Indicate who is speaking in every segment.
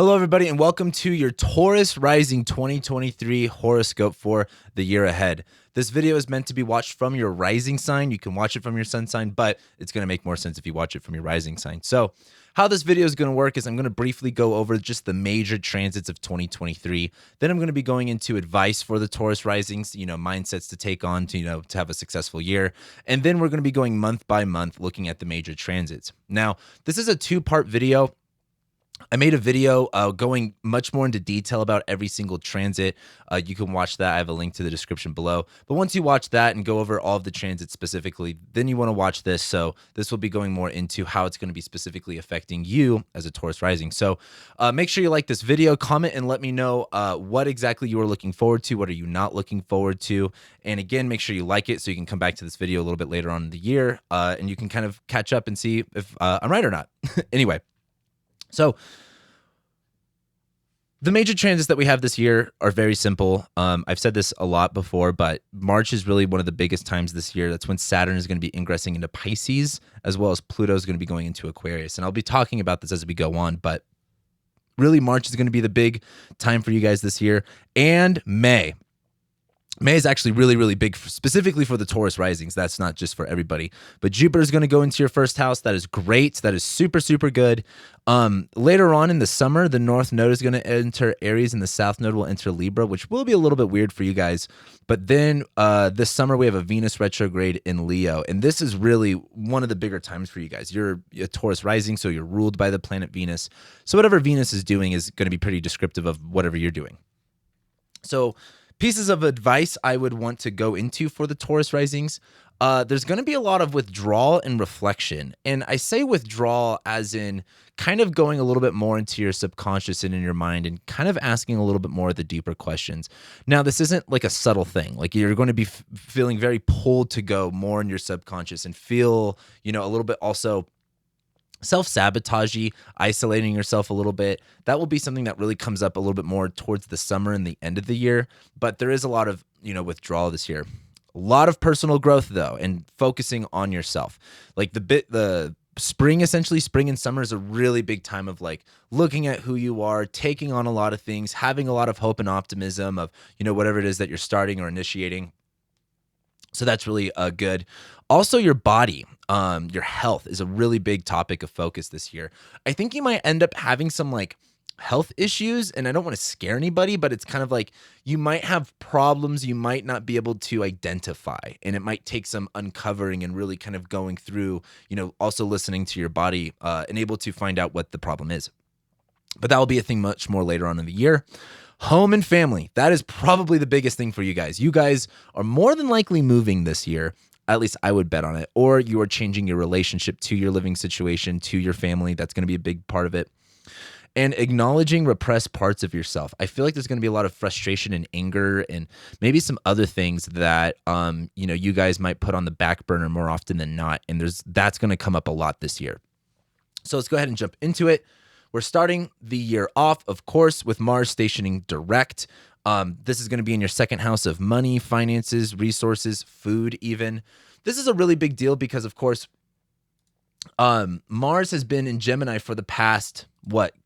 Speaker 1: Hello, everybody, and welcome to your Taurus Rising 2023 horoscope for the year ahead. This video is meant to be watched from your rising sign. You can watch it from your sun sign, but it's going to make more sense if you watch it from your rising sign. So how this video is going to work is I'm going to briefly go over just the major transits of 2023. Then I'm going to be going into advice for the Taurus risings, mindsets to take on to have a successful year. And then we're going to be going month by month looking at the major transits. Now, this is a two-part video. I made a video going much more into detail about every single transit. You can watch that. I have a link to the description below. But once you watch that and go over all of the transits specifically, then you want to watch this. So this will be going more into how it's going to be specifically affecting you as a Taurus rising. So make sure you like this video, comment, and let me know what exactly you are looking forward to. What are you not looking forward to? And again, make sure you like it so you can come back to this video a little bit later on in the year and you can kind of catch up and see if I'm right or not. Anyway. So the major transits that we have this year are very simple. I've said this a lot before, but March is really one of the biggest times this year. That's when Saturn is going to be ingressing into Pisces, as well as Pluto is going to be going into Aquarius. And I'll be talking about this as we go on, but really March is going to be the big time for you guys this year. And May. May is actually really, really big, specifically for the Taurus risings. That's not just for everybody. But Jupiter is going to go into your first house. That is great. That is super, super good. Later on in the summer, the North Node is going to enter Aries and the South Node will enter Libra, which will be a little bit weird for you guys. But then this summer, we have a Venus retrograde in Leo. And this is really one of the bigger times for you guys. You're a Taurus rising, so you're ruled by the planet Venus. So whatever Venus is doing is going to be pretty descriptive of whatever you're doing. So pieces of advice I would want to go into for the Taurus risings. There's going to be a lot of withdrawal and reflection. And I say withdrawal as in kind of going a little bit more into your subconscious and in your mind and kind of asking a little bit more of the deeper questions. Now, this isn't like a subtle thing. Like you're going to be feeling very pulled to go more in your subconscious and feel, a little bit also self-sabotagey, isolating yourself a little bit. That will be something that really comes up a little bit more towards the summer and the end of the year. But there is a lot of, withdrawal this year. A lot of personal growth though, and focusing on yourself. Like the spring, essentially spring and summer is a really big time of like looking at who you are, taking on a lot of things, having a lot of hope and optimism of, whatever it is that you're starting or initiating. So that's really good. Also, your body, your health is a really big topic of focus this year. I think you might end up having some like health issues, and I don't want to scare anybody, but it's kind of like you might have problems you might not be able to identify, and it might take some uncovering and really kind of going through, also listening to your body and able to find out what the problem is. But that will be a thing much more later on in the year. Home and family. That is probably the biggest thing for you guys. You guys are more than likely moving this year. At least I would bet on it. Or you are changing your relationship to your living situation, to your family. That's going to be a big part of it. And acknowledging repressed parts of yourself. I feel like there's going to be a lot of frustration and anger and maybe some other things that, you guys might put on the back burner more often than not. And that's going to come up a lot this year. So let's go ahead and jump into it. We're starting the year off, of course, with Mars stationing direct. This is going to be in your second house of money, finances, resources, food even. This is a really big deal because, of course, Mars has been in Gemini for the past,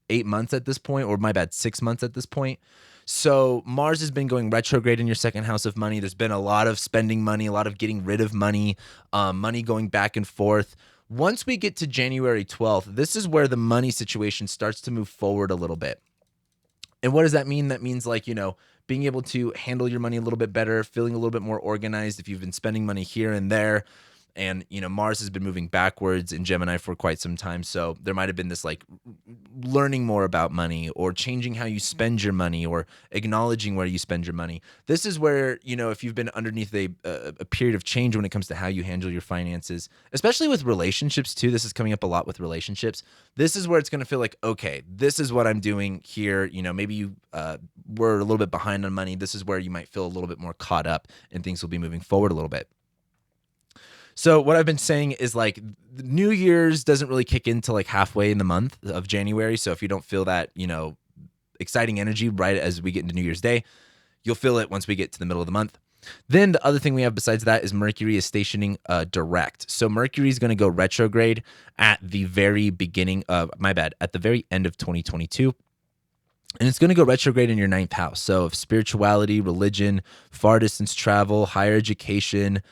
Speaker 1: 8 months at this point, or 6 months at this point. So Mars has been going retrograde in your second house of money. There's been a lot of spending money, a lot of getting rid of money, money going back and forth. Once we get to January 12th, this is where the money situation starts to move forward a little bit. And what does that mean? That means like, being able to handle your money a little bit better, feeling a little bit more organized if you've been spending money here and there. And, Mars has been moving backwards in Gemini for quite some time. So there might have been this like learning more about money or changing how you spend your money or acknowledging where you spend your money. This is where, if you've been underneath a period of change when it comes to how you handle your finances, especially with relationships too. This is coming up a lot with relationships. This is where it's going to feel like, okay, this is what I'm doing here. Maybe you were a little bit behind on money. This is where you might feel a little bit more caught up and things will be moving forward a little bit. So what I've been saying is like New Year's doesn't really kick in till like halfway in the month of January. So if you don't feel that, exciting energy right as we get into New Year's Day, you'll feel it once we get to the middle of the month. Then the other thing we have besides that is Mercury is stationing direct. So Mercury is going to go retrograde at the very beginning of, at the very end of 2022. And it's going to go retrograde in your ninth house. So if spirituality, religion, far distance travel, higher education,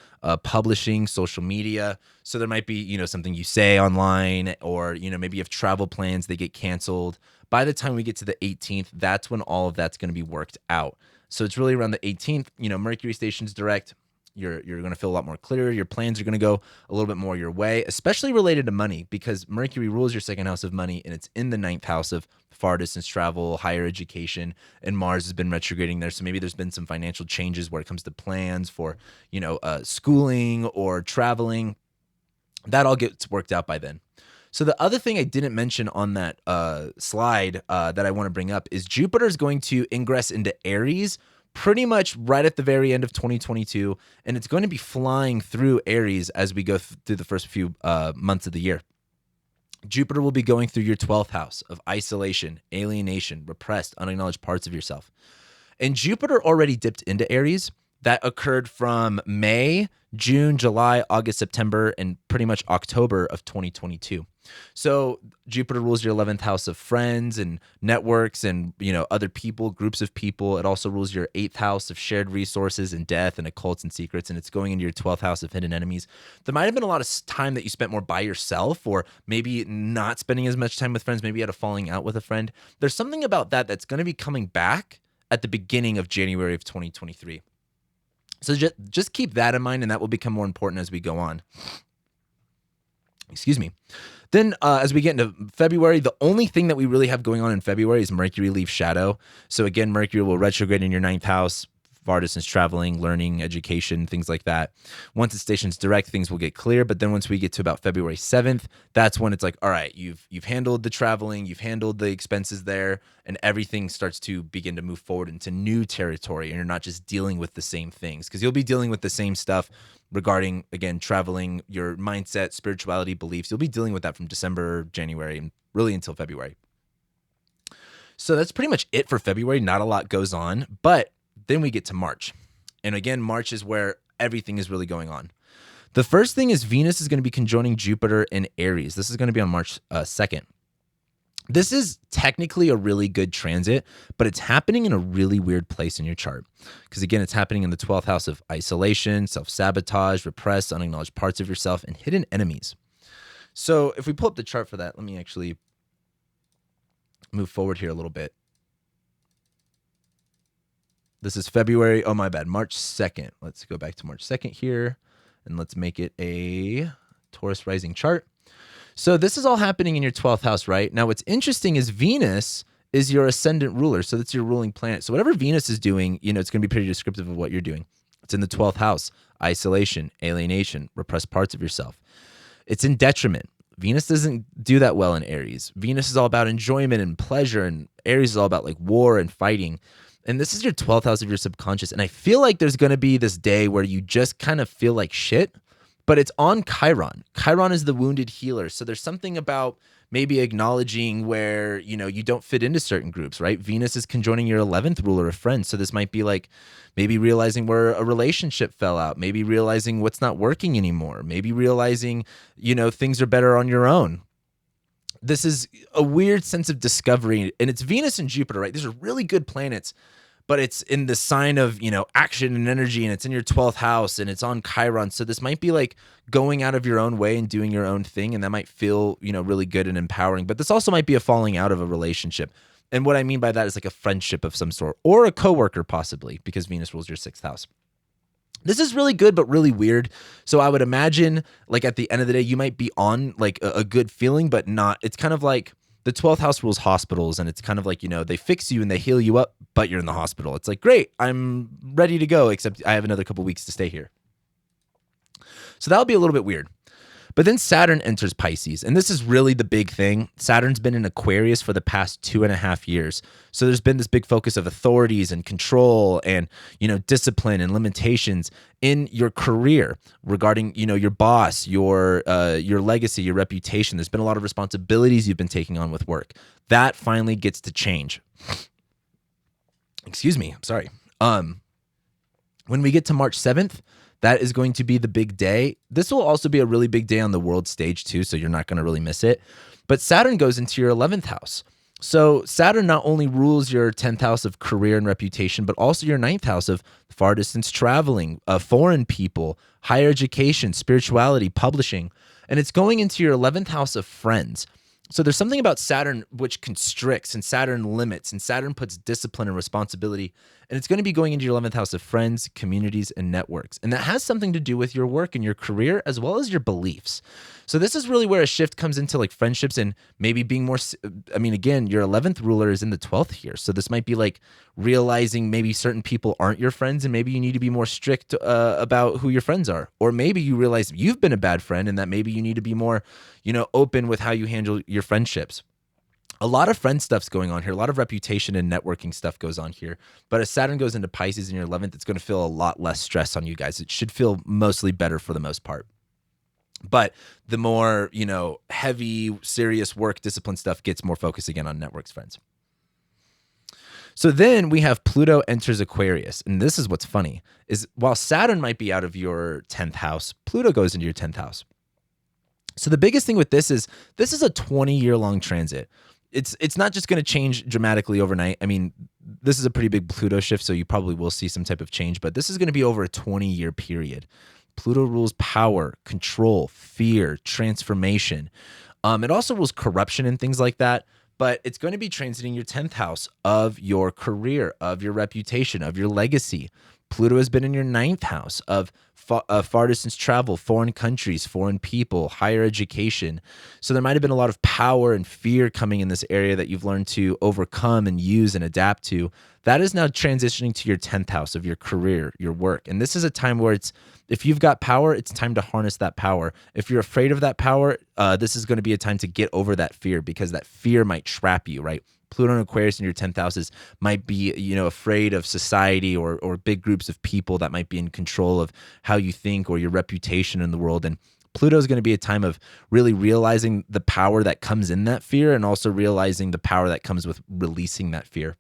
Speaker 1: publishing, social media. So there might be, something you say online, or, maybe you have travel plans, they get canceled. By the time we get to the 18th, that's when all of that's going to be worked out. So it's really around the 18th, Mercury stations direct. You're going to feel a lot more clear. Your plans are going to go a little bit more your way, especially related to money, because Mercury rules your second house of money, and it's in the ninth house of far distance travel, higher education, and Mars has been retrograding there. So maybe there's been some financial changes where it comes to plans for, schooling or traveling. That all gets worked out by then. So the other thing I didn't mention on that slide that I want to bring up is Jupiter is going to ingress into Aries pretty much right at the very end of 2022, and it's going to be flying through Aries as we go through the first few months of the year. Jupiter will be going through your 12th house of isolation, alienation, repressed, unacknowledged parts of yourself. And Jupiter already dipped into Aries. That occurred from May, June, July, August, September, and pretty much October of 2022. So Jupiter rules your 11th house of friends and networks and, other people, groups of people. It also rules your 8th house of shared resources and death and occults and secrets. And it's going into your 12th house of hidden enemies. There might have been a lot of time that you spent more by yourself, or maybe not spending as much time with friends. Maybe you had a falling out with a friend. There's something about that that's going to be coming back at the beginning of January of 2023. So just keep that in mind, and that will become more important as we go on. Excuse me. Then as we get into February, the only thing that we really have going on in February is Mercury leaves shadow. So again, Mercury will retrograde in your ninth house, far distance traveling, learning, education, things like that. Once it stations direct, things will get clear. But then once we get to about February 7th, that's when it's like, all right, you've handled the traveling, you've handled the expenses there, and everything starts to begin to move forward into new territory. And you're not just dealing with the same things, because you'll be dealing with the same stuff regarding, again, traveling, your mindset, spirituality, beliefs. You'll be dealing with that from December, January, and really until February. So that's pretty much it for February. Not a lot goes on, but then we get to March. And again, March is where everything is really going on. The first thing is Venus is going to be conjoining Jupiter in Aries. This is going to be on March 2nd. This is technically a really good transit, but it's happening in a really weird place in your chart. Because again, it's happening in the 12th house of isolation, self-sabotage, repressed, unacknowledged parts of yourself, and hidden enemies. So if we pull up the chart for that, let me actually move forward here a little bit. This is February. Oh, my bad. March 2nd. Let's go back to March 2nd here, and let's make it a Taurus rising chart. So this is all happening in your 12th house, right? Now, what's interesting is Venus is your ascendant ruler. So that's your ruling planet. So whatever Venus is doing, it's going to be pretty descriptive of what you're doing. It's in the 12th house, isolation, alienation, repressed parts of yourself. It's in detriment. Venus doesn't do that well in Aries. Venus is all about enjoyment and pleasure, and Aries is all about like war and fighting. And this is your 12th house of your subconscious. And I feel like there's going to be this day where you just kind of feel like shit, but it's on Chiron. Chiron is the wounded healer. So there's something about maybe acknowledging where, you don't fit into certain groups, right? Venus is conjoining your 11th ruler of friends. So this might be like maybe realizing where a relationship fell out, maybe realizing what's not working anymore, maybe realizing, things are better on your own. This is a weird sense of discovery, and it's Venus and Jupiter, right? These are really good planets, but it's in the sign of, action and energy, and it's in your 12th house, and it's on Chiron. So this might be like going out of your own way and doing your own thing, and that might feel, really good and empowering. But this also might be a falling out of a relationship. And what I mean by that is like a friendship of some sort, or a coworker possibly, because Venus rules your 6th house. This is really good, but really weird. So I would imagine, like, at the end of the day, you might be on like a good feeling, but not. It's kind of like the 12th house rules hospitals, and it's kind of like, they fix you and they heal you up, but you're in the hospital. It's like, great, I'm ready to go, except I have another couple weeks to stay here. So that'll be a little bit weird. But then Saturn enters Pisces, and this is really the big thing. Saturn's been in Aquarius for the past 2.5 years. So there's been this big focus of authorities and control and, discipline and limitations in your career regarding, your boss, your legacy, your reputation. There's been a lot of responsibilities you've been taking on with work. That finally gets to change. Excuse me. I'm sorry. When we get to March 7th, that is going to be the big day. This will also be a really big day on the world stage too, so you're not going to really miss it. But Saturn goes into your 11th house. So Saturn not only rules your 10th house of career and reputation, but also your ninth house of far distance traveling, foreign people, higher education, spirituality, publishing. And it's going into your 11th house of friends. So there's something about Saturn which constricts, and Saturn limits, and Saturn puts discipline and responsibility. And it's going to be going into your 11th house of friends, communities, and networks. And that has something to do with your work and your career as well as your beliefs. So this is really where a shift comes into like friendships and maybe being more, I mean, again, your 11th ruler is in the 12th here. So this might be like realizing maybe certain people aren't your friends, and maybe you need to be more strict about who your friends are. Or maybe you realize you've been a bad friend and that maybe you need to be more, open with how you handle your friendships. A lot of friend stuff's going on here. A lot of reputation and networking stuff goes on here. But as Saturn goes into Pisces in your 11th, it's going to feel a lot less stress on you guys. It should feel mostly better for the most part. But the more, heavy, serious work, discipline stuff gets more focus again on networks, friends. So then we have Pluto enters Aquarius. And this is what's funny, is while Saturn might be out of your 10th house, Pluto goes into your 10th house. So the biggest thing with this is a 20-year long transit. It's not just going to change dramatically overnight. I mean, this is a pretty big Pluto shift, so you probably will see some type of change, but this is going to be over a 20-year period. Pluto rules power, control, fear, transformation. It also rules corruption and things like that, but it's going to be transiting your 10th house of your career, of your reputation, of your legacy. Pluto has been in your 9th house of far distance travel, foreign countries, foreign people, higher education. So there might have been a lot of power and fear coming in this area that you've learned to overcome and use and adapt to. That is now transitioning to your 10th house of your career, your work. And this is a time where if you've got power, it's time to harness that power. If you're afraid of that power, this is going to be a time to get over that fear, because that fear might trap you, right? Pluto and Aquarius in your 10th houses might be, afraid of society or big groups of people that might be in control of how you think or your reputation in the world. And Pluto is going to be a time of really realizing the power that comes in that fear, and also realizing the power that comes with releasing that fear.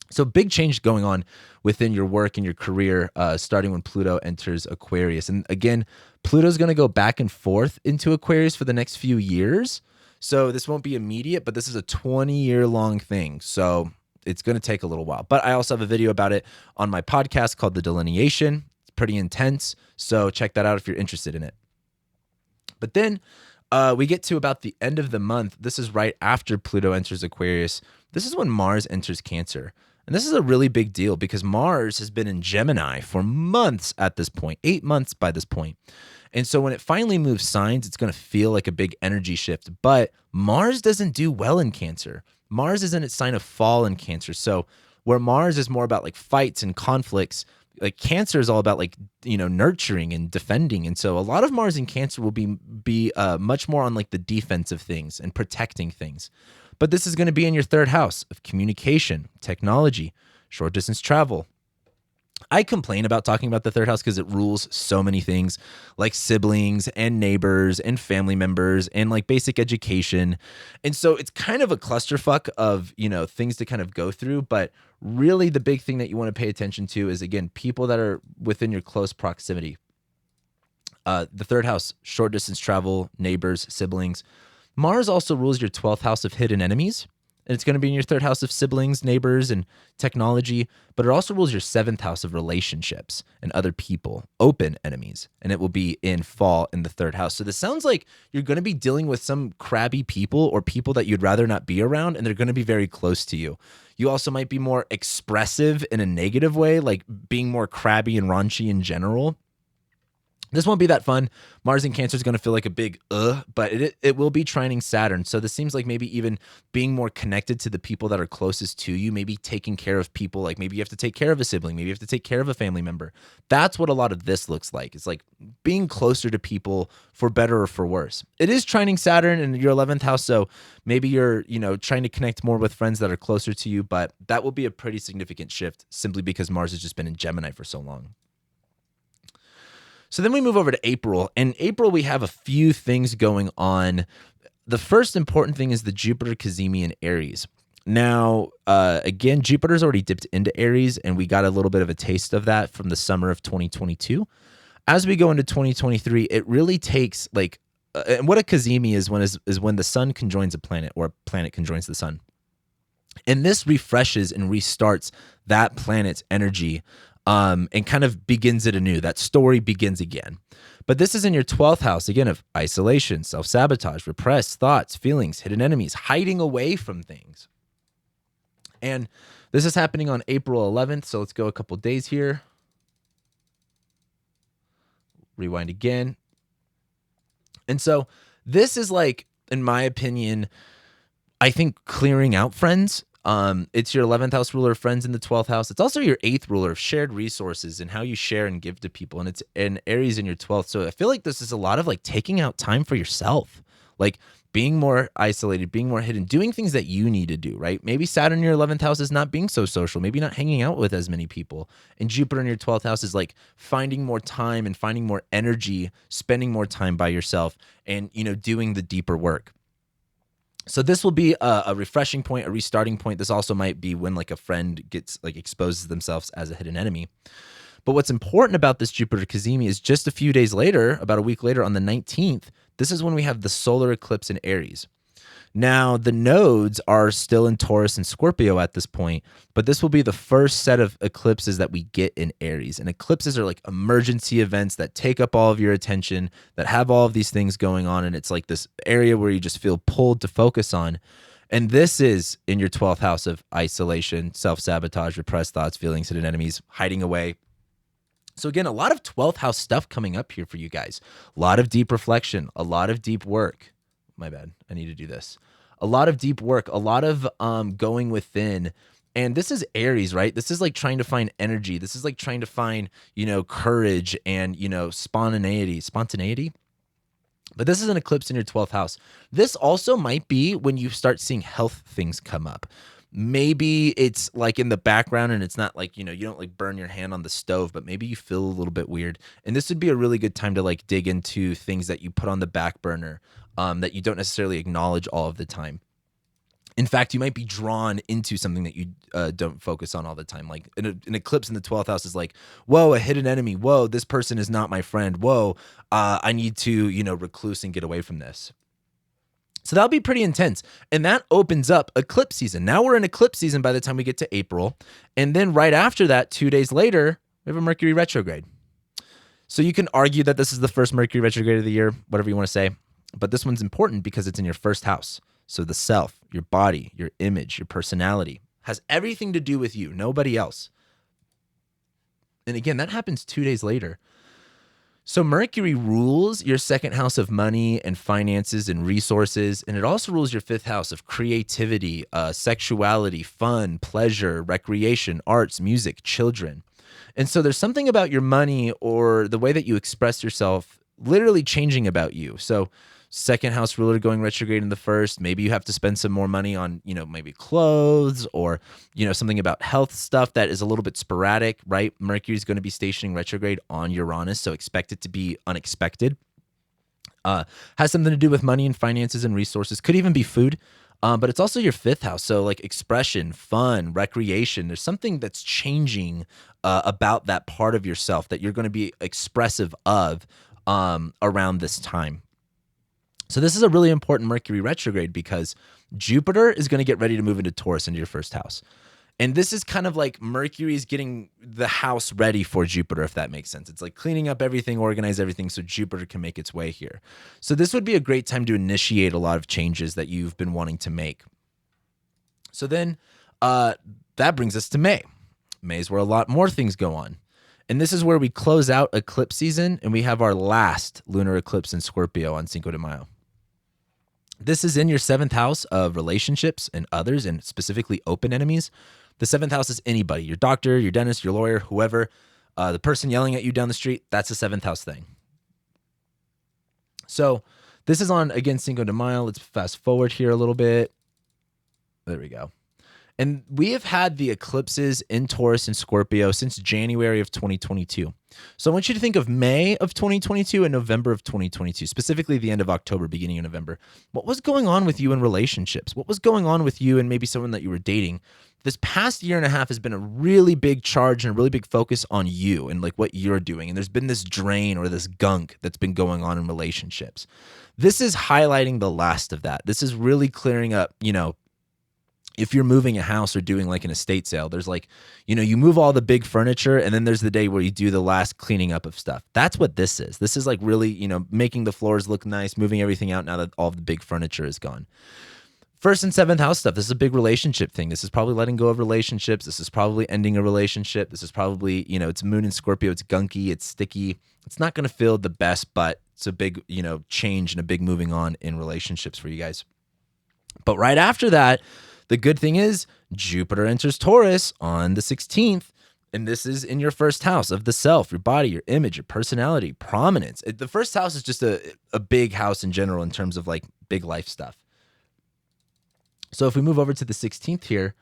Speaker 1: So big change going on within your work and your career, starting when Pluto enters Aquarius. And again, Pluto is going to go back and forth into Aquarius for the next few years. So this won't be immediate, but this is a 20-year long thing. So it's going to take a little while. But I also have a video about it on my podcast called The Delineation. It's pretty intense. So check that out if you're interested in it. But then we get to about the end of the month. This is right after Pluto enters Aquarius. This is when Mars enters Cancer. And this is a really big deal because Mars has been in Gemini for months at this point, 8 months by this point. And so when it finally moves signs, it's going to feel like a big energy shift. But Mars doesn't do well in Cancer. Mars is in its sign of fall in Cancer. So where Mars is more about like fights and conflicts, like Cancer is all about like, nurturing and defending. And so a lot of Mars in Cancer will be much more on like the defense of things and protecting things. But this is going to be in your 3rd house of communication, technology, short distance travel. I complain about talking about the 3rd house because it rules so many things like siblings and neighbors and family members and like basic education. And so it's kind of a clusterfuck of, things to kind of go through. But really the big thing that you want to pay attention to is, again, people that are within your close proximity. The 3rd house, short distance travel, neighbors, siblings. Mars also rules your 12th house of hidden enemies. And it's going to be in your 3rd house of siblings, neighbors, and technology. But it also rules your 7th house of relationships and other people, open enemies. And it will be in fall in the 3rd house. So this sounds like you're going to be dealing with some crabby people or people that you'd rather not be around, and they're going to be very close to you. You also might be more expressive in a negative way, like being more crabby and raunchy in general. This won't be that fun. Mars in Cancer is going to feel like a big but it will be trining Saturn. So this seems like maybe even being more connected to the people that are closest to you, maybe taking care of people, like maybe you have to take care of a sibling, maybe you have to take care of a family member. That's what a lot of this looks like. It's like being closer to people for better or for worse. It is trining Saturn in your 11th house, so maybe you're, trying to connect more with friends that are closer to you, but that will be a pretty significant shift simply because Mars has just been in Gemini for so long. So then we move over to April. In April, we have a few things going on. The first important thing is the Jupiter cazimi in Aries. Now, again, Jupiter's already dipped into Aries, and we got a little bit of a taste of that from the summer of 2022. As we go into 2023, it really takes and what a cazimi is when the sun conjoins a planet or a planet conjoins the sun. And this refreshes and restarts that planet's energy, and kind of begins it anew. That story begins again. But this is in your 12th house, again, of isolation, self-sabotage, repressed thoughts, feelings, hidden enemies, hiding away from things. And this is happening on April 11th. So let's go a couple days here. Rewind again. And so this is like, in my opinion, I think clearing out friends. It's your 11th house ruler of friends in the 12th house. It's also your 8th ruler of shared resources and how you share and give to people. And it's in Aries in your 12th. So I feel like this is a lot of like taking out time for yourself, like being more isolated, being more hidden, doing things that you need to do, right? Maybe Saturn in your 11th house is not being so social, maybe not hanging out with as many people. And Jupiter in your 12th house is like finding more time and finding more energy, spending more time by yourself and, doing the deeper work. So this will be a refreshing point, a restarting point. This also might be when like a friend gets like exposes themselves as a hidden enemy. But what's important about this Jupiter Cazimi is just a few days later, about a week later on the 19th, this is when we have the solar eclipse in Aries. Now, the nodes are still in Taurus and Scorpio at this point, but this will be the first set of eclipses that we get in Aries. And eclipses are like emergency events that take up all of your attention, that have all of these things going on. And it's like this area where you just feel pulled to focus on. And this is in your 12th house of isolation, self-sabotage, repressed thoughts, feelings, hidden enemies, hiding away. So again, a lot of 12th house stuff coming up here for you guys. A lot of deep reflection, a lot of deep work. My bad. I need to do this. A lot of deep work, a lot of going within. And this is Aries, right? This is like trying to find energy. This is like trying to find, courage and, spontaneity. But this is an eclipse in your 12th house. This also might be when you start seeing health things come up. Maybe it's like in the background and it's not like, you don't like burn your hand on the stove, but maybe you feel a little bit weird. And this would be a really good time to like dig into things that you put on the back burner, that you don't necessarily acknowledge all of the time. In fact, you might be drawn into something that you don't focus on all the time. Like an eclipse in the 12th house is like, whoa, a hidden enemy. Whoa, this person is not my friend. Whoa, I need to, recluse and get away from this. So that'll be pretty intense. And that opens up eclipse season. Now we're in eclipse season by the time we get to April. And then right after that, 2 days later, we have a Mercury retrograde. So you can argue that this is the first Mercury retrograde of the year, whatever you want to say. But this one's important because it's in your first house. So the self, your body, your image, your personality has everything to do with you, nobody else. And again, that happens 2 days later. So Mercury rules your second house of money and finances and resources, and it also rules your fifth house of creativity, sexuality, fun, pleasure, recreation, arts, music, children. And so there's something about your money or the way that you express yourself literally changing about you. So second house ruler going retrograde in the first, maybe you have to spend some more money on, maybe clothes or, something about health stuff that is a little bit sporadic, right? Mercury is going to be stationing retrograde on Uranus, so expect it to be unexpected. Has something to do with money and finances and resources. Could even be food, but it's also your fifth house. So like expression, fun, recreation. There's something that's changing about that part of yourself that you're going to be expressive of around this time. So this is a really important Mercury retrograde because Jupiter is going to get ready to move into Taurus, into your first house. And this is kind of like Mercury is getting the house ready for Jupiter, if that makes sense. It's like cleaning up everything, organize everything so Jupiter can make its way here. So this would be a great time to initiate a lot of changes that you've been wanting to make. So then that brings us to May. May is where a lot more things go on. And this is where we close out eclipse season and we have our last lunar eclipse in Scorpio on Cinco de Mayo. This is in your seventh house of relationships and others, and specifically open enemies. The seventh house is anybody, your doctor, your dentist, your lawyer, whoever, the person yelling at you down the street, that's a seventh house thing. So this is on, again, Cinco de Mayo. Let's fast forward here a little bit. There we go. And we have had the eclipses in Taurus and Scorpio since January of 2022. So I want you to think of May of 2022 and November of 2022, specifically the end of October, beginning of November. What was going on with you in relationships? What was going on with you and maybe someone that you were dating? This past year and a half has been a really big charge and a really big focus on you and like what you're doing. And there's been this drain or this gunk that's been going on in relationships. This is highlighting the last of that. This is really clearing up, if you're moving a house or doing like an estate sale, there's like, you move all the big furniture and then there's the day where you do the last cleaning up of stuff. That's what this is. This is like really, making the floors look nice, moving everything out now that all the big furniture is gone. First and seventh house stuff. This is a big relationship thing. This is probably letting go of relationships. This is probably ending a relationship. This is probably, it's moon in Scorpio. It's gunky. It's sticky. It's not going to feel the best, but it's a big, change and a big moving on in relationships for you guys. But right after that, the good thing is Jupiter enters Taurus on the 16th, and this is in your first house of the self, your body, your image, your personality, prominence. The first house is just a big house in general in terms of like big life stuff. So if we move over to the 16th here,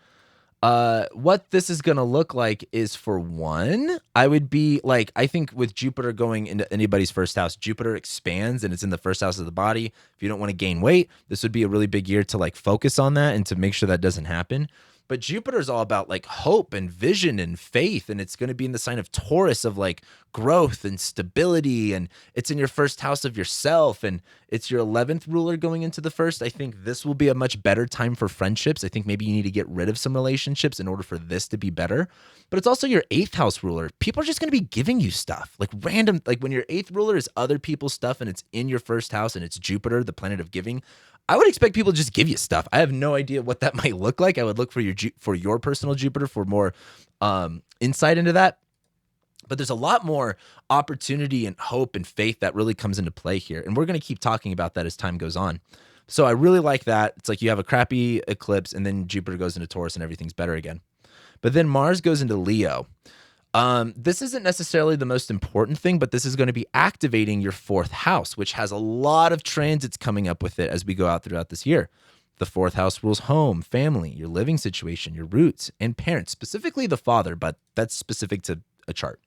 Speaker 1: what this is going to look like is, for one, I would be like, I think with Jupiter going into anybody's first house, Jupiter expands and it's in the first house of the body. If you don't want to gain weight, this would be a really big year to like focus on that and to make sure that doesn't happen. But Jupiter is all about like hope and vision and faith. And it's going to be in the sign of Taurus of like growth and stability. And it's in your first house of yourself. And it's your 11th ruler going into the first. I think this will be a much better time for friendships. I think maybe you need to get rid of some relationships in order for this to be better. But it's also your 8th house ruler. People are just going to be giving you stuff like random, like when your 8th ruler is other people's stuff and it's in your first house and it's Jupiter, the planet of giving. I would expect people to just give you stuff. I have no idea what that might look like. I would look for your personal Jupiter for more insight into that. But there's a lot more opportunity and hope and faith that really comes into play here. And we're going to keep talking about that as time goes on. So I really like that. It's like you have a crappy eclipse and then Jupiter goes into Taurus and everything's better again. But then Mars goes into Leo. This isn't necessarily the most important thing, but this is going to be activating your 4th house, which has a lot of transits coming up with it as we go out throughout this year. The 4th house rules home, family, your living situation, your roots, and parents, specifically the father, but that's specific to a chart.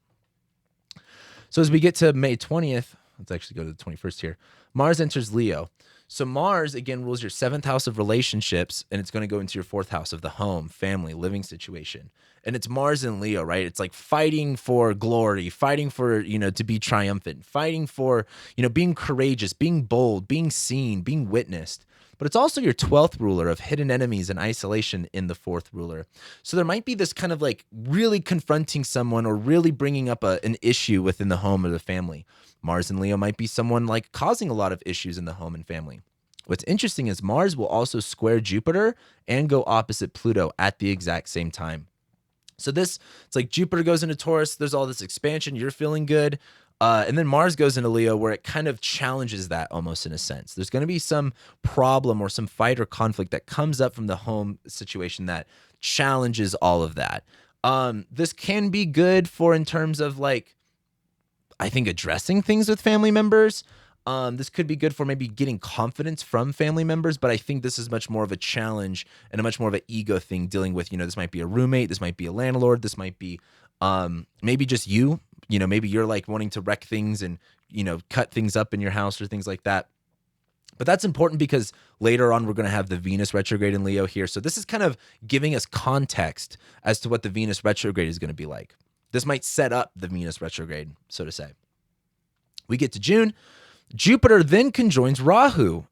Speaker 1: So as we get to May 20th, let's actually go to the 21st here. Mars enters Leo. So Mars, again, rules your 7th house of relationships, and it's going to go into your 4th house of the home, family, living situation. And it's Mars in Leo, right? It's like fighting for glory, fighting for, to be triumphant, fighting for, being courageous, being bold, being seen, being witnessed. But it's also your 12th ruler of hidden enemies and isolation in the 4th ruler. So there might be this kind of like really confronting someone or really bringing up an issue within the home or the family. Mars in Leo might be someone like causing a lot of issues in the home and family. What's interesting is Mars will also square Jupiter and go opposite Pluto at the exact same time. So it's like Jupiter goes into Taurus, there's all this expansion, you're feeling good. And then Mars goes into Leo where it kind of challenges that almost in a sense. There's going to be some problem or some fight or conflict that comes up from the home situation that challenges all of that. This can be good for in terms of like, I think addressing things with family members. This could be good for maybe getting confidence from family members, but I think this is much more of a challenge and a much more of an ego thing dealing with, this might be a roommate, this might be a landlord, this might be maybe just you, maybe you're like wanting to wreck things and, cut things up in your house or things like that. But that's important because later on, we're going to have the Venus retrograde in Leo here. So this is kind of giving us context as to what the Venus retrograde is going to be like. This might set up the Venus retrograde, so to say. We get to June. Jupiter then conjoins Rahu.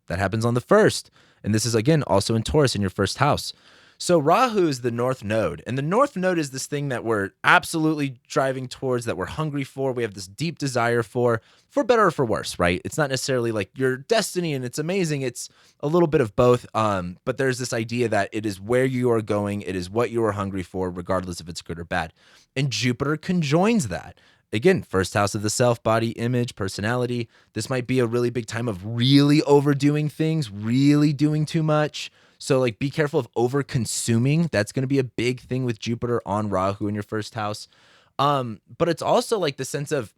Speaker 1: That happens on the 1st. And this is, again, also in Taurus in your 1st house. So Rahu is the North Node. And the North Node is this thing that we're absolutely driving towards, that we're hungry for. We have this deep desire for better or for worse, right? It's not necessarily like your destiny and it's amazing. It's a little bit of both. But there's this idea that it is where you are going. It is what you are hungry for, regardless if it's good or bad. And Jupiter conjoins that. Again, 1st house of the self, body, image, personality. This might be a really big time of really overdoing things, really doing too much. So like be careful of over consuming. That's going to be a big thing with Jupiter on Rahu in your 1st house. But it's also like the sense of,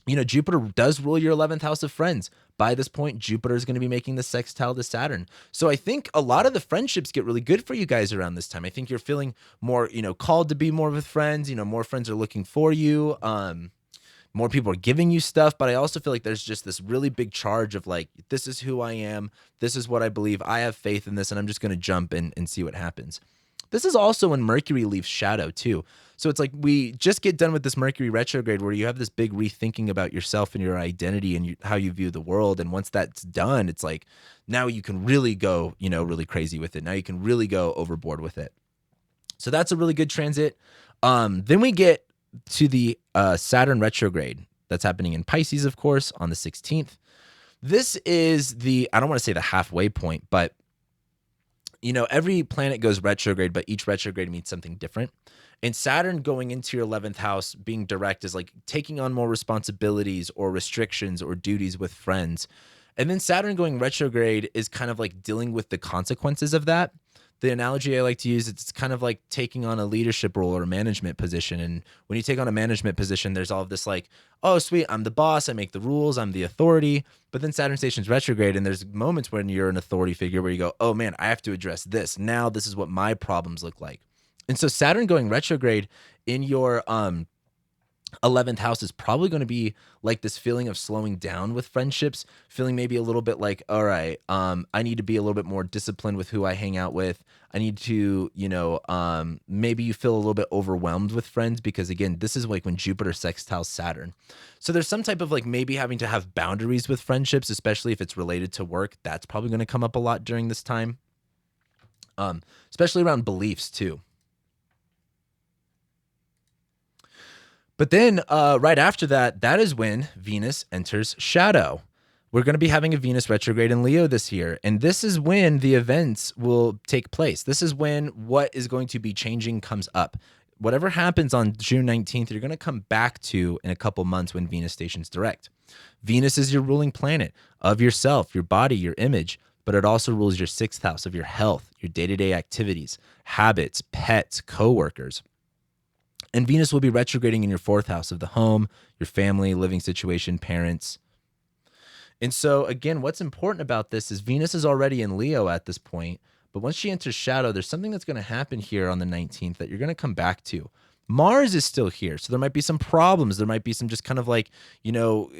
Speaker 1: Jupiter does rule your 11th house of friends. By this point, Jupiter is going to be making the sextile to Saturn. So I think a lot of the friendships get really good for you guys around this time. I think you're feeling more, called to be more with friends. More friends are looking for you. More people are giving you stuff. But I also feel like there's just this really big charge of like, this is who I am. This is what I believe. I have faith in this, and I'm just going to jump in and see what happens. This is also when Mercury leaves shadow too. So it's like we just get done with this Mercury retrograde where you have this big rethinking about yourself and your identity and how you view the world. And once that's done, it's like now you can really go, really crazy with it. Now you can really go overboard with it. So that's a really good transit. Then we get to the Saturn retrograde that's happening in Pisces, of course, on the 16th. This is I don't want to say the halfway point, but every planet goes retrograde, but each retrograde means something different. And Saturn going into your 11th house being direct is like taking on more responsibilities or restrictions or duties with friends. And then Saturn going retrograde is kind of like dealing with the consequences of that. The analogy I like to use, it's kind of like taking on a leadership role or a management position. And when you take on a management position, there's all of this like, oh, sweet, I'm the boss, I make the rules, I'm the authority. But then Saturn stations retrograde, and there's moments when you're an authority figure where you go, oh man, I have to address this. Now this is what my problems look like. And so Saturn going retrograde in your 11th house is probably going to be like this feeling of slowing down with friendships, feeling maybe a little bit like, all right, I need to be a little bit more disciplined with who I hang out with. I need to, maybe you feel a little bit overwhelmed with friends because again, this is like when Jupiter sextiles Saturn. So there's some type of like maybe having to have boundaries with friendships, especially if it's related to work. That's probably going to come up a lot during this time, especially around beliefs too. But then right after that, that is when Venus enters shadow. We're going to be having a Venus retrograde in Leo this year. And this is when the events will take place. This is when what is going to be changing comes up. Whatever happens on June 19th, you're going to come back to in a couple months when Venus stations direct. Venus is your ruling planet of yourself, your body, your image, but it also rules your 6th house of your health, your day-to-day activities, habits, pets, coworkers. And Venus will be retrograding in your 4th house of the home, your family, living situation, parents. And so, again, what's important about this is Venus is already in Leo at this point, but once she enters shadow, there's something that's going to happen here on the 19th that you're going to come back to. Mars is still here, so there might be some problems. There might be some just kind of like, I don't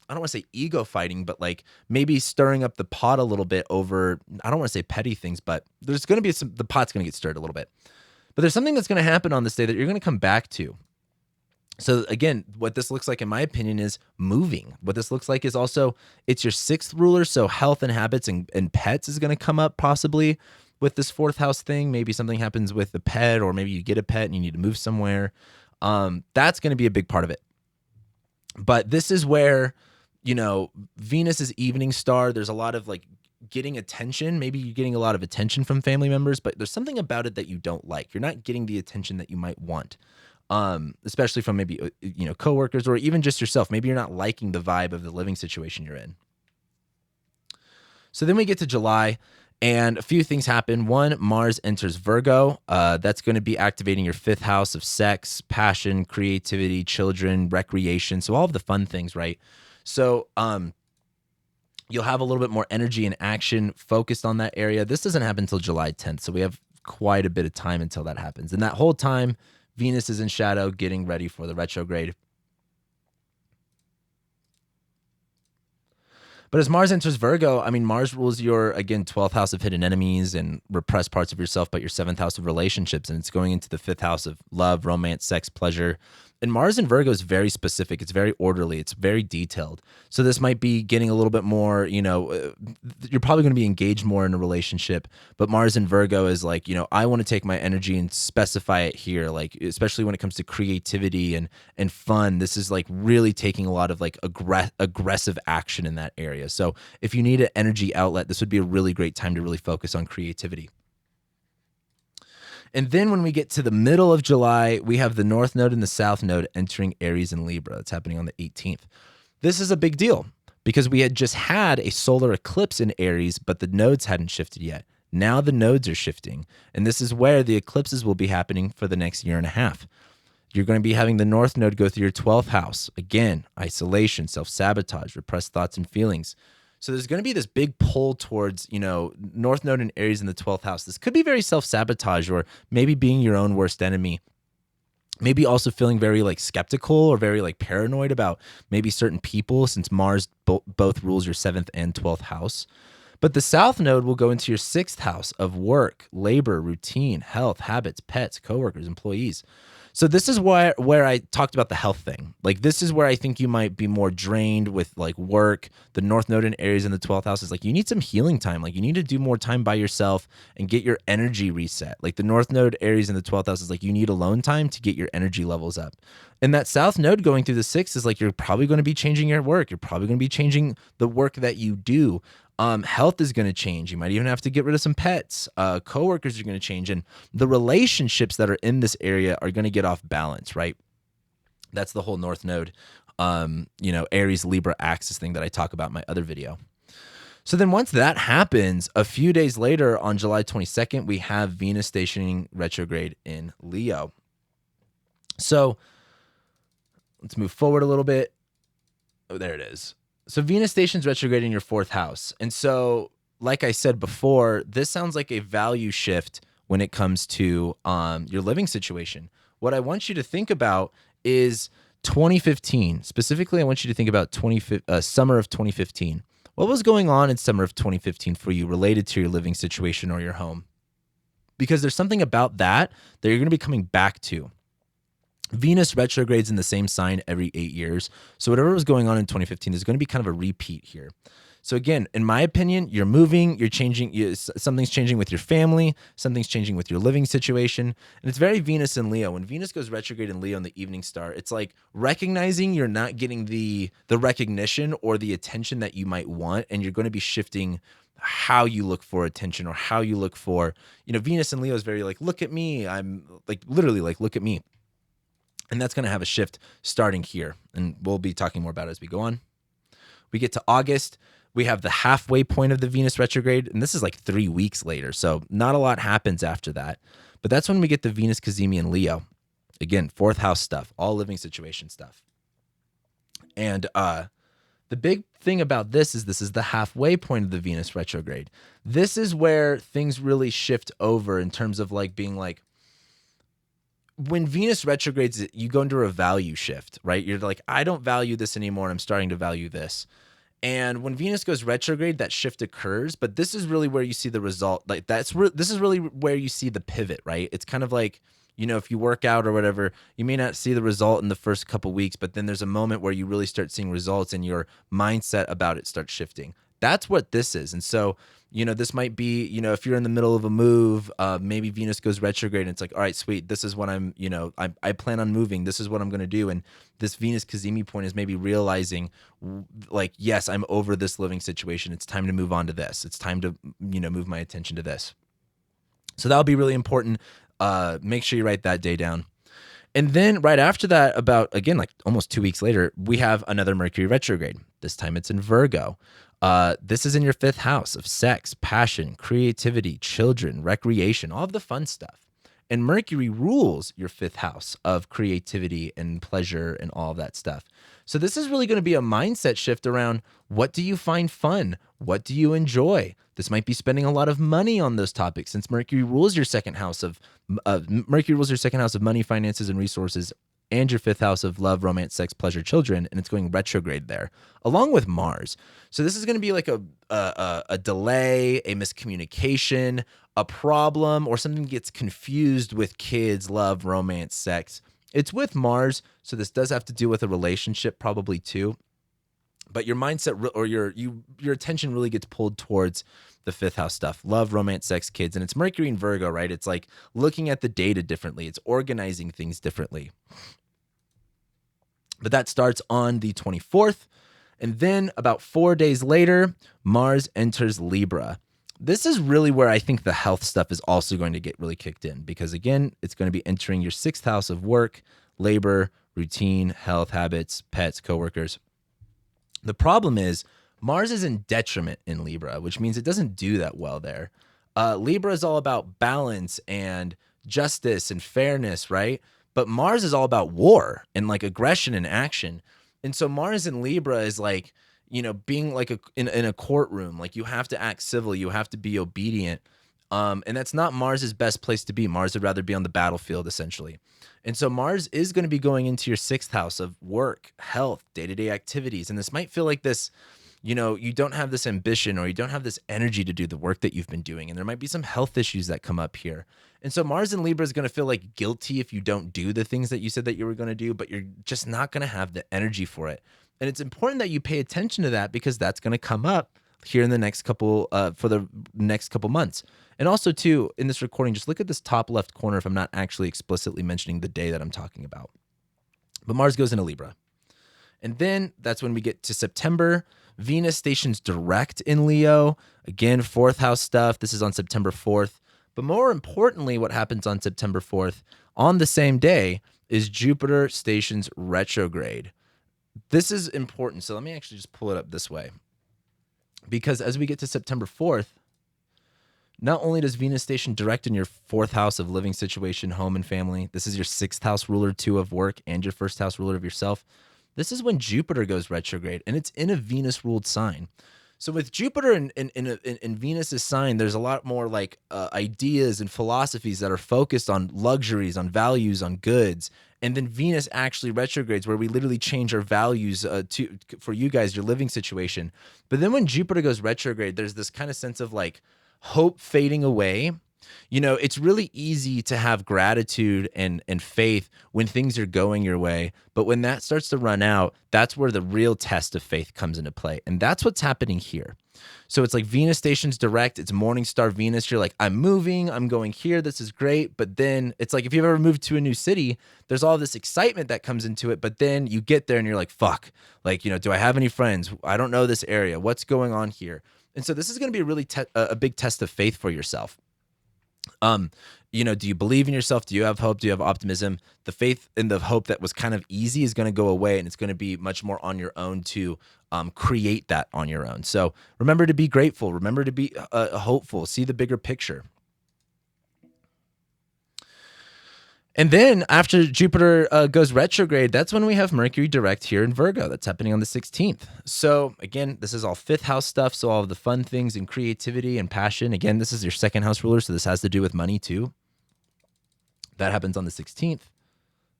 Speaker 1: want to say ego fighting, but like maybe stirring up the pot a little bit over, I don't want to say petty things, but there's going to be the pot's going to get stirred a little bit. But there's something that's going to happen on this day that you're going to come back to. So again, what this looks like, in my opinion, is moving. What this looks like is also, it's your 6th ruler. So health and habits and pets is going to come up possibly with this 4th house thing. Maybe something happens with the pet, or maybe you get a pet and you need to move somewhere. That's going to be a big part of it. But this is where, Venus is evening star. There's a lot of like getting attention. Maybe you're getting a lot of attention from family members, but there's something about it that you don't like. You're not getting the attention that you might want, especially from maybe, coworkers or even just yourself. Maybe you're not liking the vibe of the living situation you're in. So then we get to July and a few things happen. One, Mars enters Virgo. That's going to be activating your 5th house of sex, passion, creativity, children, recreation. So all of the fun things, right? So, you'll have a little bit more energy and action focused on that area. This doesn't happen until July 10th, so we have quite a bit of time until that happens. And that whole time, Venus is in shadow, getting ready for the retrograde. But as Mars enters Virgo, Mars rules your, again, 12th house of hidden enemies and repressed parts of yourself, but your 7th house of relationships, and it's going into the 5th house of love, romance, sex, pleasure. And Mars in Virgo is very specific. It's very orderly. It's very detailed. So this might be getting a little bit more, you're probably going to be engaged more in a relationship. But Mars in Virgo is like, I want to take my energy and specify it here. Like, especially when it comes to creativity and fun, this is like really taking a lot of like aggressive action in that area. So if you need an energy outlet, this would be a really great time to really focus on creativity. And then when we get to the middle of July, we have the North Node and the South Node entering Aries and Libra. It's happening on the 18th. This is a big deal because we had just had a solar eclipse in Aries, but the nodes hadn't shifted yet. Now the nodes are shifting, and this is where the eclipses will be happening for the next year and a half. You're going to be having the North Node go through your 12th house. Again, isolation, self-sabotage, repressed thoughts and feelings. So there's going to be this big pull towards, North Node and Aries in the 12th house. This could be very self-sabotage or maybe being your own worst enemy. Maybe also feeling very like skeptical or very like paranoid about maybe certain people since Mars both rules your 7th and 12th house. But the South Node will go into your sixth house of work, labor, routine, health, habits, pets, coworkers, employees. So this is where I talked about the health thing. Like this is where I think you might be more drained with like work. The North Node in Aries in the 12th house is like you need some healing time. Like you need to do more time by yourself and get your energy reset. Like the North Node Aries in the 12th house is like you need alone time to get your energy levels up. And that South Node going through the 6th is like you're probably going to be changing your work. You're probably going to be changing the work that you do. Health is going to change. You might even have to get rid of some pets. Coworkers are going to change, and the relationships that are in this area are going to get off balance, right? That's the whole North Node, Aries Libra axis thing that I talk about in my other video. So then once that happens, a few days later on July 22nd, we have Venus stationing retrograde in Leo. So let's move forward a little bit. Oh, there it is. So Venus stations retrograde in your 4th house. And so, like I said before, this sounds like a value shift when it comes to your living situation. What I want you to think about is 2015. Specifically, I want you to think about summer of 2015. What was going on in summer of 2015 for you related to your living situation or your home? Because there's something about that you're going to be coming back to. Venus retrogrades in the same sign every 8 years. So whatever was going on in 2015 is going to be kind of a repeat here. So again, in my opinion, you're moving, you're changing, something's changing with your family, something's changing with your living situation. And it's very Venus in Leo. When Venus goes retrograde in Leo in the evening star, it's like recognizing you're not getting the recognition or the attention that you might want. And you're going to be shifting how you look for attention or how you look for, Venus in Leo is very like, look at me. I'm like, literally like, look at me. And that's going to have a shift starting here. And we'll be talking more about it as we go on. We get to August. We have the halfway point of the Venus retrograde. And this is like 3 weeks later. So not a lot happens after that. But that's when we get the Venus Cazimi in Leo. Again, 4th house stuff, all living situation stuff. And the big thing about this is the halfway point of the Venus retrograde. This is where things really shift over in terms of like being like, when Venus retrogrades, you go into a value shift, right? You're like, I don't value this anymore. I'm starting to value this. And when Venus goes retrograde, that shift occurs. But this is really where you see the result. Like this is really where you see the pivot, right? It's kind of like, if you work out or whatever, you may not see the result in the first couple weeks, but then there's a moment where you really start seeing results and your mindset about it starts shifting. That's what this is. And so, this might be, if you're in the middle of a move, maybe Venus goes retrograde and it's like, all right, sweet. This is what I plan on moving. This is what I'm going to do. And this Venus Cazimi point is maybe realizing like, yes, I'm over this living situation. It's time to move on to this. It's time to, move my attention to this. So that'll be really important. Make sure you write that day down. And then right after that, about, again, like almost 2 weeks later, we have another Mercury retrograde. This time it's in Virgo. This is in your 5th house of sex, passion, creativity, children, recreation, all of the fun stuff. And Mercury rules your 5th house of creativity and pleasure and all of that stuff. So this is really going to be a mindset shift around what do you find fun? What do you enjoy? This might be spending a lot of money on those topics since Mercury rules your 2nd house of money, finances, and resources, and your 5th house of love, romance, sex, pleasure, children, and it's going retrograde there, along with Mars. So this is going to be like a delay, a miscommunication, a problem, or something gets confused with kids, love, romance, sex. It's with Mars, so this does have to do with a relationship probably too. But your mindset or your attention really gets pulled towards the 5th house stuff, love, romance, sex, kids. And it's Mercury in Virgo, right? It's like looking at the data differently. It's organizing things differently. But that starts on the 24th. And then about 4 days later, Mars enters Libra. This is really where I think the health stuff is also going to get really kicked in because, again, it's going to be entering your 6th house of work, labor, routine, health, habits, pets, coworkers. The problem is Mars is in detriment in Libra, which means it doesn't do that well there. Libra is all about balance and justice and fairness, right? But Mars is all about war and like aggression and action. And so Mars in Libra is like, being like in a courtroom, like you have to act civil, you have to be obedient. And that's not Mars's best place to be. Mars would rather be on the battlefield, essentially. And so Mars is going to be going into your 6th house of work, health, day-to-day activities. And this might feel like this, you don't have this ambition or you don't have this energy to do the work that you've been doing. And there might be some health issues that come up here. And so Mars in Libra is going to feel like guilty if you don't do the things that you said that you were going to do, but you're just not going to have the energy for it. And it's important that you pay attention to that because that's going to come up here in the next couple, for the next couple months. And also too, in this recording, just look at this top left corner if I'm not actually explicitly mentioning the day that I'm talking about. But Mars goes into Libra. And then that's when we get to September. Venus stations direct in Leo. Again, 4th house stuff. This is on September 4th. But more importantly, what happens on September 4th, on the same day, is Jupiter stations retrograde. This is important. So let me actually just pull it up this way. Because as we get to September 4th, not only does Venus station direct in your 4th house of living situation, home, and family, this is your 6th house ruler too of work and your 1st house ruler of yourself. This is when Jupiter goes retrograde, and it's in a Venus-ruled sign. So with Jupiter in Venus's sign, there's a lot more like ideas and philosophies that are focused on luxuries, on values, on goods. And then Venus actually retrogrades, where we literally change our values for you guys, your living situation. But then when Jupiter goes retrograde, there's this kind of sense of like hope fading away. It's really easy to have gratitude and faith when things are going your way. But when that starts to run out, that's where the real test of faith comes into play. And that's what's happening here. So it's like Venus stations direct. It's morning star Venus. You're like, I'm moving. I'm going here. This is great. But then it's like if you've ever moved to a new city, there's all this excitement that comes into it. But then you get there and you're like, fuck. Like, do I have any friends? I don't know this area. What's going on here? And so this is going to be a really a big test of faith for yourself. Do you believe in yourself? Do you have hope? Do you have optimism? The faith and the hope that was kind of easy is going to go away, and it's going to be much more on your own to create that on your own. So remember to be grateful. Remember to be hopeful. See the bigger picture. And then after Jupiter goes retrograde, that's when we have Mercury direct here in Virgo. That's happening on the 16th. So again, this is all 5th house stuff. So all of the fun things and creativity and passion. Again, this is your 2nd house ruler. So this has to do with money too. That happens on the 16th.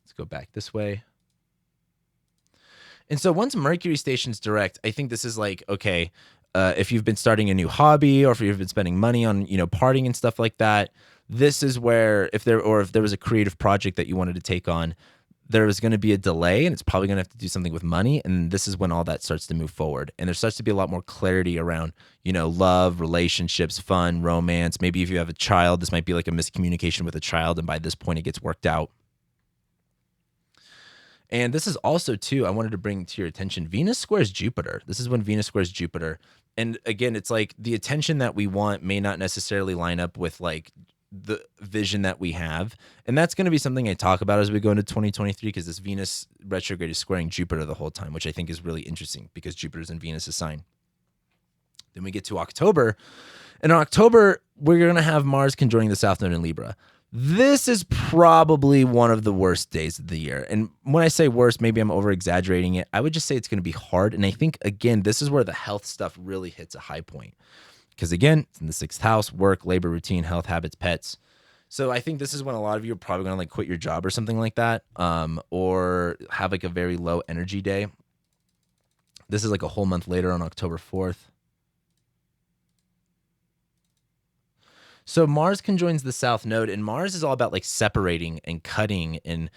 Speaker 1: Let's go back this way. And so once Mercury stations direct, I think this is like, okay, if you've been starting a new hobby or if you've been spending money on, partying and stuff like that, this is where if there was a creative project that you wanted to take on, there was going to be a delay and it's probably going to have to do something with money. And this is when all that starts to move forward. And there starts to be a lot more clarity around, love, relationships, fun, romance. Maybe if you have a child, this might be like a miscommunication with a child. And by this point, it gets worked out. And this is also, too, I wanted to bring to your attention, Venus squares Jupiter. This is when Venus squares Jupiter. And again, it's like the attention that we want may not necessarily line up with like the vision that we have. And that's going to be something I talk about as we go into 2023, because this Venus retrograde is squaring Jupiter the whole time, which I think is really interesting because Jupiter's in Venus's sign. Then we get to October. And in October, we're going to have Mars conjoining the South Node in Libra. This is probably one of the worst days of the year. And when I say worst, maybe I'm over exaggerating it. I would just say it's going to be hard. And I think, again, this is where the health stuff really hits a high point. Because again, it's in the 6th house, work, labor, routine, health, habits, pets. So I think this is when a lot of you are probably going to like quit your job or something like that, or have like a very low energy day. This is like a whole month later on October 4th. So Mars conjoins the South Node, and Mars is all about like separating and cutting. And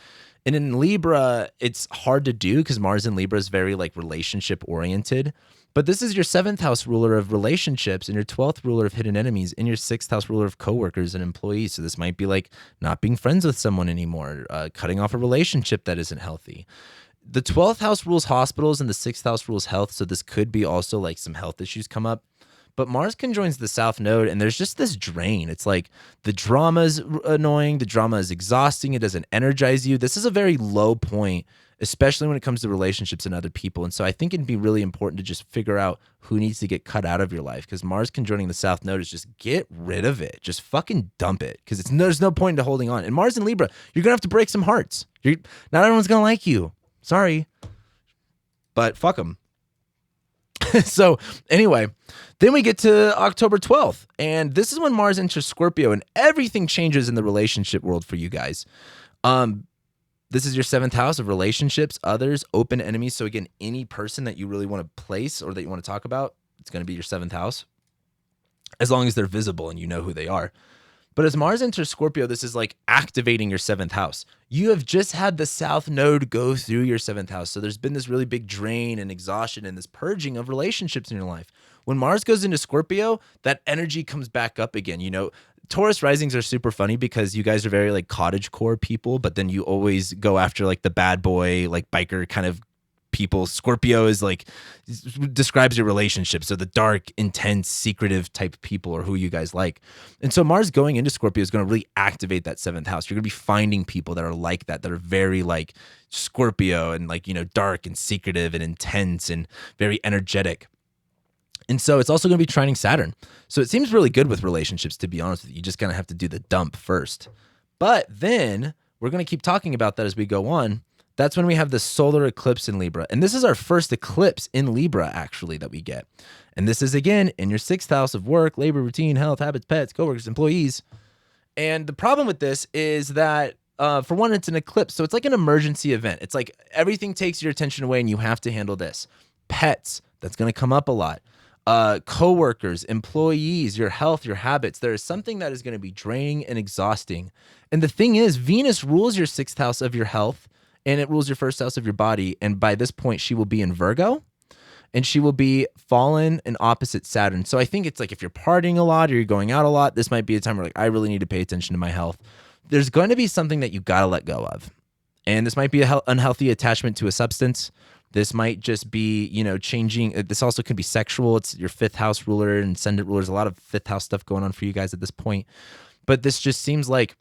Speaker 1: in Libra, it's hard to do because Mars in Libra is very like relationship oriented. But this is your 7th house ruler of relationships and your 12th ruler of hidden enemies and your 6th house ruler of coworkers and employees. So this might be like not being friends with someone anymore, cutting off a relationship that isn't healthy. The 12th house rules hospitals and the 6th house rules health. So this could be also like some health issues come up. But Mars conjoins the South Node, and there's just this drain. It's like the drama is annoying. The drama is exhausting. It doesn't energize you. This is a very low point, especially when it comes to relationships and other people. And so I think it'd be really important to just figure out who needs to get cut out of your life, because Mars conjoining the South Node is just get rid of it. Just fucking dump it, because there's no point in holding on. And Mars in Libra, you're going to have to break some hearts. Not everyone's going to like you. Sorry. But fuck them. So anyway, then we get to October 12th, and this is when Mars enters Scorpio, and everything changes in the relationship world for you guys. This is your seventh house of relationships, others, open enemies. So again, any person that you really want to place or that you want to talk about, it's going to be your seventh house, as long as they're visible and you know who they are. But as Mars enters Scorpio, this is like activating your seventh house. You have just had the South Node go through your seventh house. So there's been this really big drain and exhaustion and this purging of relationships in your life. When Mars goes into Scorpio, that energy comes back up again. You know, Taurus risings are super funny because you guys are very like cottagecore people, but then you always go after like the bad boy, like biker kind of people. Scorpio is like, describes your relationship. So the dark, intense, secretive type people are who you guys like. And so Mars going into Scorpio is going to really activate that seventh house. You're going to be finding people that are like that are very like Scorpio and like, you know, dark and secretive and intense and very energetic. And so it's also going to be trining Saturn. So it seems really good with relationships, to be honest with you. You just kind of have to do the dump first. But then we're going to keep talking about that as we go on. That's when we have the solar eclipse in Libra. And this is our first eclipse in Libra, actually, that we get. And this is, again, in your sixth house of work, labor, routine, health, habits, pets, coworkers, employees. And the problem with this is that, for one, it's an eclipse. So it's like an emergency event. It's like everything takes your attention away and you have to handle this. Pets, that's going to come up a lot. Coworkers, employees, your health, your habits. There is something that is going to be draining and exhausting. And the thing is, Venus rules your sixth house of your health, and it rules your first house of your body. And by this point, she will be in Virgo, and she will be fallen and opposite Saturn. So I think it's like if you're partying a lot or you're going out a lot, this might be a time where like I really need to pay attention to my health. There's going to be something that you got to let go of. And this might be an unhealthy attachment to a substance. This might just be, you know, changing. This also could be sexual. It's your fifth house ruler and ascendant ruler. There's a lot of fifth house stuff going on for you guys at this point. But this just seems like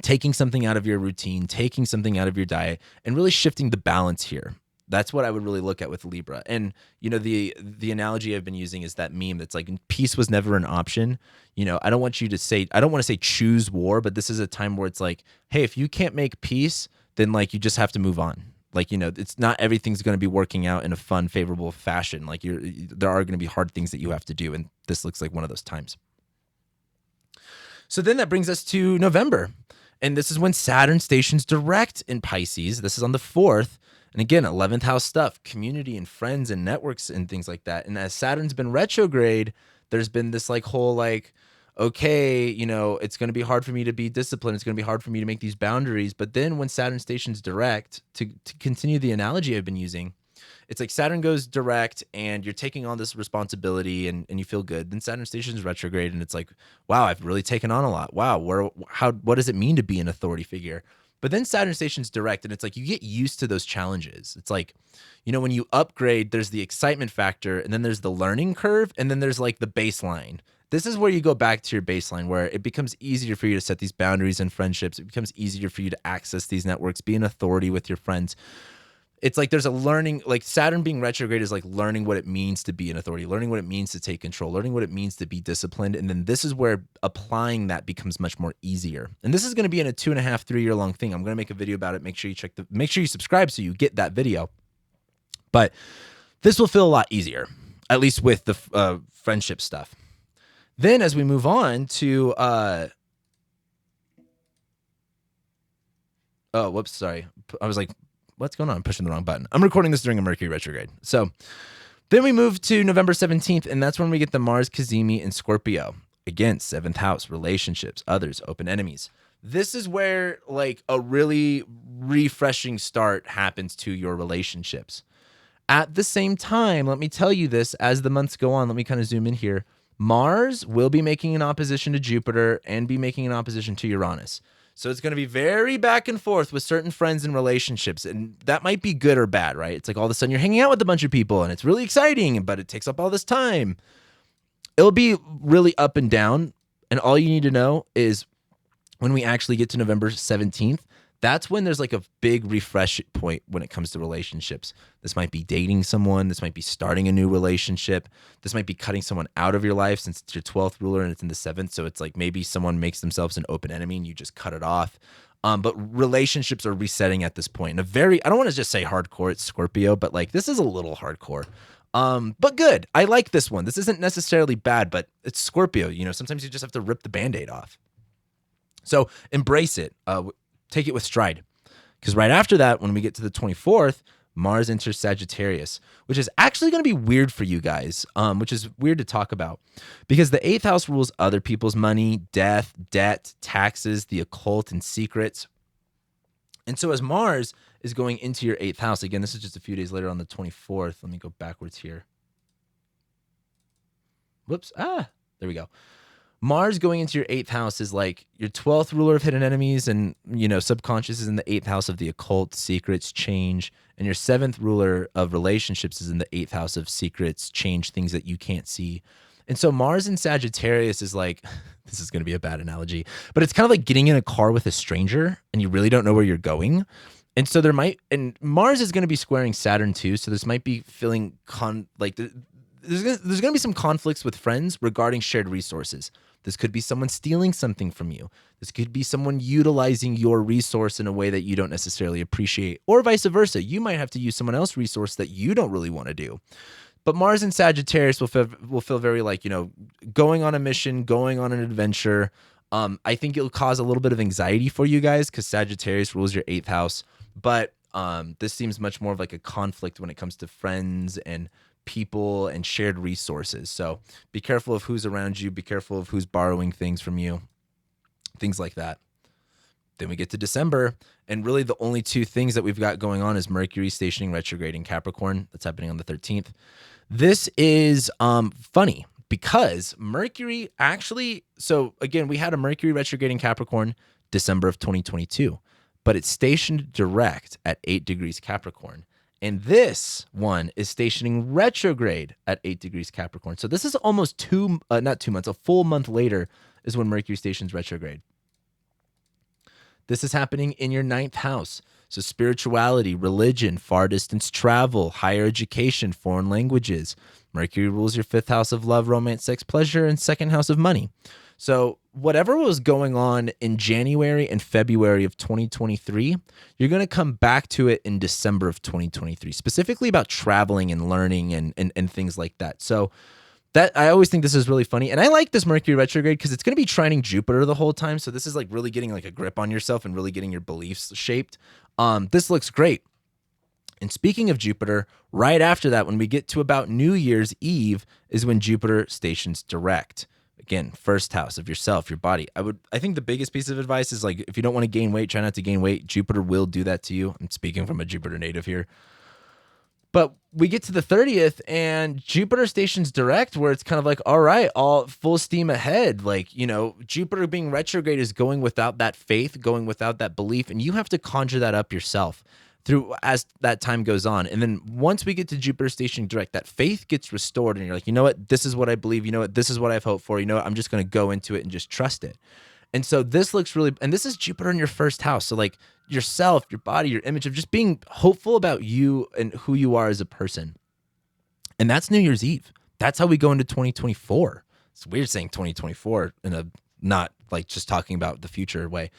Speaker 1: taking something out of your routine, taking something out of your diet, and really shifting the balance here. That's what I would really look at with Libra. And, you know, the analogy I've been using is that meme that's like, peace was never an option. You know, I don't want to say choose war, but this is a time where it's like, hey, if you can't make peace, then like you just have to move on. Like, you know, it's not everything's going to be working out in a fun, favorable fashion. Like there are going to be hard things that you have to do. And this looks like one of those times. So then that brings us to November. And this is when Saturn stations direct in Pisces. This is on the 4th. And again, 11th house stuff, community and friends and networks and things like that. And as Saturn's been retrograde, there's been this like whole like, okay, you know, it's going to be hard for me to be disciplined. It's going to be hard for me to make these boundaries. But then when Saturn stations direct, to continue the analogy I've been using, it's like Saturn goes direct and you're taking on this responsibility and you feel good. Then Saturn stations retrograde and it's like, wow, I've really taken on a lot. Wow, what does it mean to be an authority figure? But then Saturn stations direct and it's like you get used to those challenges. It's like, you know, when you upgrade, there's the excitement factor and then there's the learning curve and then there's like the baseline. This is where you go back to your baseline, where it becomes easier for you to set these boundaries in friendships. It becomes easier for you to access these networks, be an authority with your friends. It's like there's a learning, like Saturn being retrograde is like learning what it means to be an authority, learning what it means to take control, learning what it means to be disciplined. And then this is where applying that becomes much more easier. And this is going to be in a 2.5, 3 year long thing. I'm going to make a video about it. Make sure you subscribe so you get that video. But this will feel a lot easier, at least with the friendship stuff. Then as we move on to, sorry. I was like, what's going on? I'm pushing the wrong button. I'm recording this during a Mercury retrograde. So then we move to November 17th, and that's when we get the Mars Cazimi in Scorpio. Again, 7th house, relationships, others, open enemies. This is where like a really refreshing start happens to your relationships. At the same time, let me tell you this, as the months go on, let me kind of zoom in here. Mars will be making an opposition to Jupiter and be making an opposition to Uranus. So it's going to be very back and forth with certain friends and relationships. And that might be good or bad, right? It's like all of a sudden you're hanging out with a bunch of people and it's really exciting, but it takes up all this time. It'll be really up and down. And all you need to know is when we actually get to November 17th, that's when there's like a big refresh point when it comes to relationships. This might be dating someone. This might be starting a new relationship. This might be cutting someone out of your life since it's your 12th ruler and it's in the 7th. So it's like maybe someone makes themselves an open enemy and you just cut it off. But relationships are resetting at this point. I don't want to just say hardcore, it's Scorpio, but like this is a little hardcore. But good. I like this one. This isn't necessarily bad, but it's Scorpio. You know, sometimes you just have to rip the Band-Aid off. So embrace it. Take it with stride. Because right after that, when we get to the 24th, Mars enters Sagittarius, which is actually going to be weird for you guys, which is weird to talk about because the 8th house rules other people's money, death, debt, taxes, the occult, and secrets. And so as Mars is going into your 8th house, again, this is just a few days later on the 24th. Let me go backwards here. Whoops. There we go. Mars going into your 8th house is like your 12th ruler of hidden enemies and, subconscious is in the 8th house of the occult, secrets, change. And your 7th ruler of relationships is in the 8th house of secrets, change, things that you can't see. And so Mars in Sagittarius is like, this is going to be a bad analogy, but it's kind of like getting in a car with a stranger and you really don't know where you're going. And so and Mars is going to be squaring Saturn too. So this might be feeling there's going to be some conflicts with friends regarding shared resources. This could be someone stealing something from you. This could be someone utilizing your resource in a way that you don't necessarily appreciate, or vice versa. You might have to use someone else's resource that you don't really want to do. But Mars in Sagittarius will feel very like, going on a mission, going on an adventure. I think it'll cause a little bit of anxiety for you guys because Sagittarius rules your 8th house. But this seems much more of like a conflict when it comes to friends and people and shared resources. So be careful of who's around you. Be careful of who's borrowing things from you. Things like that. Then we get to December, and really the only two things that we've got going on is Mercury stationing retrograde in Capricorn. That's happening on the 13th. This is funny because Mercury actually, so again, we had a Mercury retrograde in Capricorn December of 2022, but it's stationed direct at 8 degrees Capricorn. And this one is stationing retrograde at 8 degrees Capricorn. So this is almost not 2 months, a full month later is when Mercury stations retrograde. This is happening in your 9th house. So spirituality, religion, far distance travel, higher education, foreign languages. Mercury rules your 5th house of love, romance, sex, pleasure, and 2nd house of money. So whatever was going on in January and February of 2023, you're going to come back to it in December of 2023, specifically about traveling and learning and things like that. So that I always think this is really funny. And I like this Mercury retrograde because it's going to be trining Jupiter the whole time. So this is like really getting like a grip on yourself and really getting your beliefs shaped. This looks great. And speaking of Jupiter, right after that, when we get to about New Year's Eve is when Jupiter stations direct. Again, 1st house of yourself, your body. I think the biggest piece of advice is like, if you don't want to gain weight, try not to gain weight. Jupiter will do that to you. I'm speaking from a Jupiter native here. But we get to the 30th and Jupiter stations direct where it's kind of like, all right, all full steam ahead. Like, Jupiter being retrograde is going without that faith, going without that belief. And you have to conjure that up yourself through as that time goes on. And then once we get to Jupiter stationing direct, that faith gets restored and you're like, you know what, this is what I believe. You know what, this is what I've hoped for. You know what, I'm just going to go into it and just trust it. And so this looks really, and this is Jupiter in your 1st house. So like yourself, your body, your image of just being hopeful about you and who you are as a person. And that's New Year's Eve. That's how we go into 2024. It's weird saying 2024 in a not like just talking about the future way.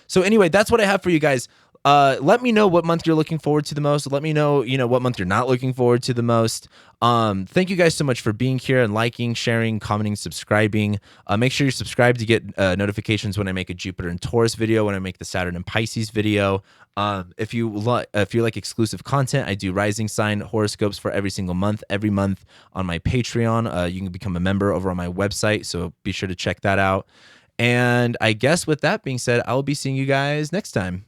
Speaker 1: So anyway, that's what I have for you guys. Let me know what month you're looking forward to the most. Let me know, what month you're not looking forward to the most. Thank you guys so much for being here and liking, sharing, commenting, subscribing. Make sure you're subscribed to get notifications when I make a Jupiter and Taurus video, when I make the Saturn and Pisces video. If you like exclusive content, I do rising sign horoscopes for every single month, every month on my Patreon. You can become a member over on my website, so be sure to check that out. And I guess with that being said, I'll be seeing you guys next time.